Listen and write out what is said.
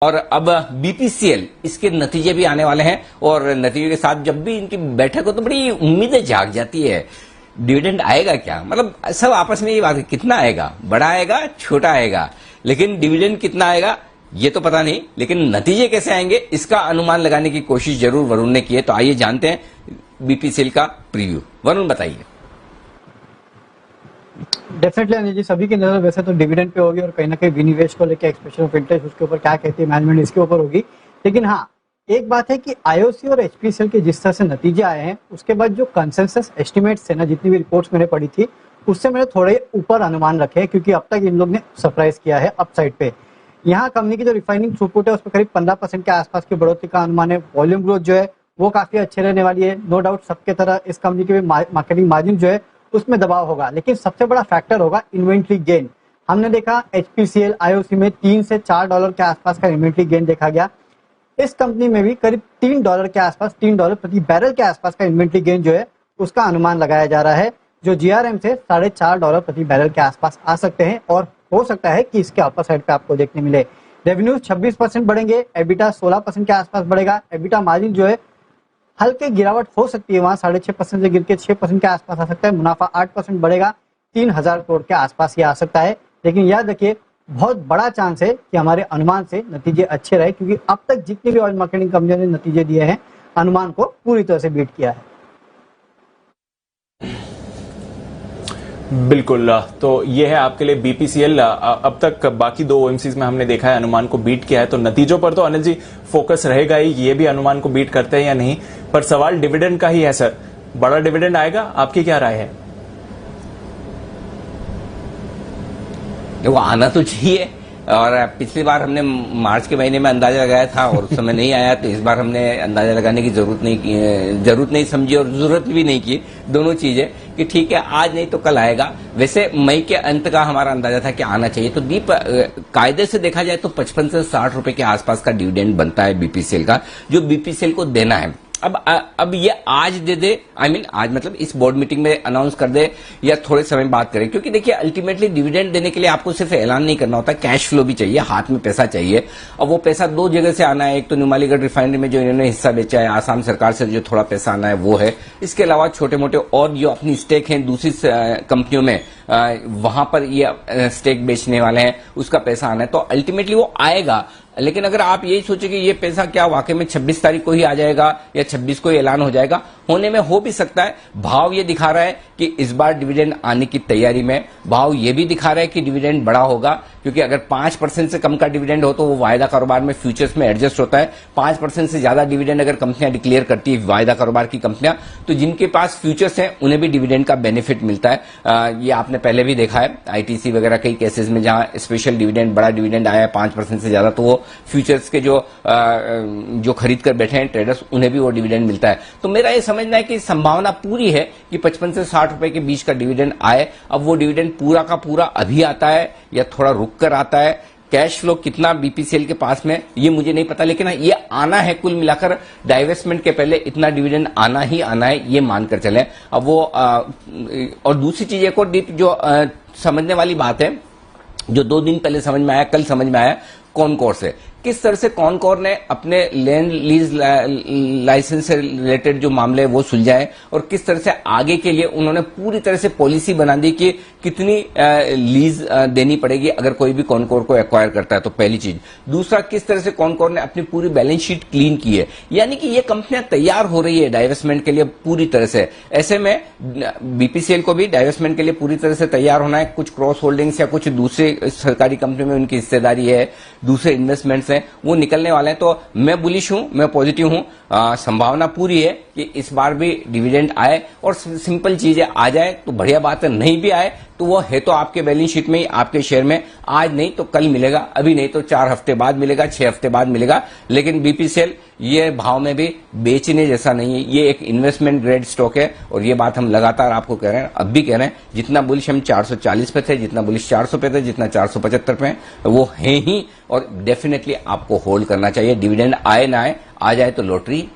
और अब बीपीसीएल इसके नतीजे भी आने वाले हैं और नतीजे के साथ जब भी इनकी बैठक हो तो बड़ी उम्मीदें जाग जाती है। डिविडेंड आएगा क्या, मतलब सब आपस में ये बात है, कितना आएगा, बड़ा आएगा छोटा आएगा, लेकिन डिविडेंड कितना आएगा ये तो पता नहीं, लेकिन नतीजे कैसे आएंगे इसका अनुमान लगाने की कोशिश जरूर वरुण ने की है। तो आइए जानते हैं बीपीसीएल का प्रीव्यू। वरुण बताइए। डेफिनेटली अनिल जी, सभी की नजर वैसे तो डिविडेंड पे होगी और कहीं ना कहीं विनिवेश को लेकर एक्सप्रेशन ऑफ इंटरेस्ट उसके ऊपर क्या कहती है मैनेजमेंट इसके ऊपर होगी। लेकिन हाँ, एक बात है कि आईओसी और एचपीसीएल के जिस तरह से नतीजे आए हैं उसके बाद जो कंसेंसस एस्टिमेट्स है ना, जितनी भी रिपोर्ट्स मैंने पढ़ी थी उससे मैंने थोड़े ऊपर अनुमान रखे हैं, क्योंकि अब तक इन लोग ने सरप्राइज किया है अपसाइड पे। यहाँ कंपनी की जो रिफाइनिंग थ्रूपुट है उस पर करीब 15% के आसपास की बढ़ोतरी का अनुमान है। वॉल्यूम ग्रोथ जो है वो काफी अच्छे रहने वाली है। नो डाउट सबके तरह इस कंपनी के मार्केटिंग मार्जिन जो है उसमें दबाव होगा, लेकिन सबसे बड़ा फैक्टर होगा इन्वेंट्री गेन। हमने देखा एचपीसीएल आईओसी में $3 से $4 के आसपास का इन्वेंट्री गेन देखा गया। इस कंपनी में भी करीब $3 के आसपास, $3 प्रति बैरल के आसपास का इन्वेंट्री गेन जो है उसका अनुमान लगाया जा रहा है, जो जीआरएम से $4.5 प्रति बैरल के आसपास आ सकते हैं और हो सकता है कि इसके अपर साइड पे आपको देखने मिले। रेवेन्यू 26% बढ़ेंगे, एबिटा 16% के आसपास बढ़ेगा। एबिटा मार्जिन जो है हल्के गिरावट हो सकती है, वहां 6.5% से गिर के 6% के आसपास आ सकता है। मुनाफा 8% बढ़ेगा, 3000 करोड़ के आसपास ये आ सकता है। लेकिन याद रखिए बहुत बड़ा चांस है कि हमारे अनुमान से नतीजे अच्छे रहे, क्योंकि अब तक जितनी भी ऑयल मार्केटिंग कंपनियों ने नतीजे दिए हैं अनुमान को पूरी तरह से बीट किया है। बिल्कुल, तो ये है आपके लिए बीपीसीएल। अब तक बाकी दो ओएमसीज में हमने देखा है अनुमान को बीट किया है, तो नतीजों पर तो अनिल जी फोकस रहेगा ही, ये भी अनुमान को बीट करते हैं या नहीं। पर सवाल डिविडेंड का ही है सर, बड़ा डिविडेंड आएगा, आपकी क्या राय है? वो आना तो चाहिए, और पिछली बार हमने मार्च के महीने में अंदाजा लगाया था और उस समय नहीं आया, तो इस बार हमने अंदाजा लगाने की जरूरत नहीं समझी और जरूरत भी नहीं की, दोनों चीजें, कि ठीक है आज नहीं तो कल आएगा। वैसे मई के अंत का हमारा अंदाजा था कि आना चाहिए। तो दीप कायदे से देखा जाए तो 55 से 60 रुपए के आसपास का डिविडेंड बनता है बीपीसीएल का, जो बीपीसीएल को देना है। अब ये आज दे दे, आज मतलब इस बोर्ड मीटिंग में अनाउंस कर दे या थोड़े समय बाद करे, क्योंकि देखिए अल्टीमेटली डिविडेंड देने के लिए आपको सिर्फ ऐलान नहीं करना होता, कैश फ्लो भी चाहिए, हाथ में पैसा चाहिए। और वो पैसा दो जगह से आना है, एक तो नुमालीगढ़ रिफाइनरी में जो इन्होंने हिस्सा बेचा है, आसाम सरकार से जो थोड़ा पैसा आना है वो है, इसके अलावा छोटे मोटे और जो अपनी स्टेक है दूसरी कंपनियों में वहां पर ये स्टेक बेचने वाले हैं, उसका पैसा आना है, तो अल्टीमेटली वो आएगा। लेकिन अगर आप यही सोचे कि ये पैसा क्या वाकई में 26 तारीख को ही आ जाएगा या 26 को ही ऐलान हो जाएगा, होने में हो भी सकता है। भाव ये दिखा रहा है कि इस बार डिविडेंड आने की तैयारी में, भाव ये भी दिखा रहा है कि डिविडेंड बड़ा होगा, क्योंकि अगर 5% से कम का डिविडेंड हो तो वो वायदा कारोबार में फ्यूचर्स में एडजस्ट होता है। 5% से ज्यादा डिविडेंड अगर कंपनियां डिक्लेयर करती है, वायदा कारोबार की कंपनियां, तो जिनके पास फ्यूचर्स हैं उन्हें भी डिविडेंड का बेनिफिट मिलता है। ये आपने पहले भी देखा है आईटीसी वगैरह कई केसेस में, जहां स्पेशल डिविडेंड, बड़ा डिविडेंड आया है 5% से ज्यादा, तो वो फ्यूचर्स के जो खरीद कर बैठे हैं ट्रेडर्स, उन्हें भी वो डिविडेंड मिलता है। तो मेरा ये समझना है कि संभावना पूरी है कि 55 से 60 रुपए के बीच का डिविडेंड आए। अब वो डिविडेंड पूरा का पूरा अभी आता है या थोड़ा रुक कर आता है, कैश फ्लो कितना बीपीसीएल के पास में ये मुझे नहीं पता, लेकिन ये आना है। कुल मिलाकर डाइवेस्टमेंट के पहले इतना डिविडेंड आना ही आना है, ये मानकर चले। अब वो और दूसरी चीज एक और जो समझने वाली बात है, जो 2 दिन पहले समझ में आया, कल समझ में आया, कॉनकोर से किस तरह से कॉनकोर ने अपने लैंड लीज लाइसेंस से रिलेटेड जो मामले हैं वो सुलझाए, और किस तरह से आगे के लिए उन्होंने पूरी तरह से पॉलिसी बना दी कि कितनी लीज देनी पड़ेगी अगर कोई भी कॉनकोर को एक्वायर करता है। तो पहली चीज। दूसरा, किस तरह से कॉनकोर ने अपनी पूरी बैलेंस शीट क्लीन की है, यानी कि ये कंपनियां तैयार हो रही है डाइवेस्टमेंट के लिए पूरी तरह से। ऐसे में बीपीसीएल को भी डाइवेस्टमेंट के लिए पूरी तरह से तैयार होना है। कुछ क्रॉस होल्डिंग्स या कुछ दूसरे सरकारी कंपनी में उनकी हिस्सेदारी है, दूसरे इन्वेस्टमेंट्स हैं, वो निकलने वाले हैं। तो मैं बुलिश हूं, मैं पॉजिटिव हूं। संभावना पूरी है कि इस बार भी डिविडेंड आए, और सिंपल चीज है, आ जाए तो बढ़िया बात है, नहीं भी आए तो वो है तो आपके बैलेंस शीट में ही, आपके शेयर में, आज नहीं तो कल मिलेगा, अभी नहीं तो 4 हफ्ते बाद मिलेगा, 6 हफ्ते बाद मिलेगा। लेकिन बीपीसीएल ये भाव में भी बेचने जैसा नहीं है, ये एक इन्वेस्टमेंट ग्रेड स्टॉक है, और ये बात हम लगातार आपको कह रहे हैं, अब भी कह रहे हैं। जितना बुलिश हम 440 पे थे, जितना बुलिश 400 पे थे, जितना 475 पे वो है ही, और डेफिनेटली आपको होल्ड करना चाहिए। डिविडेंड आए ना आए, आ जाए तो लॉटरी,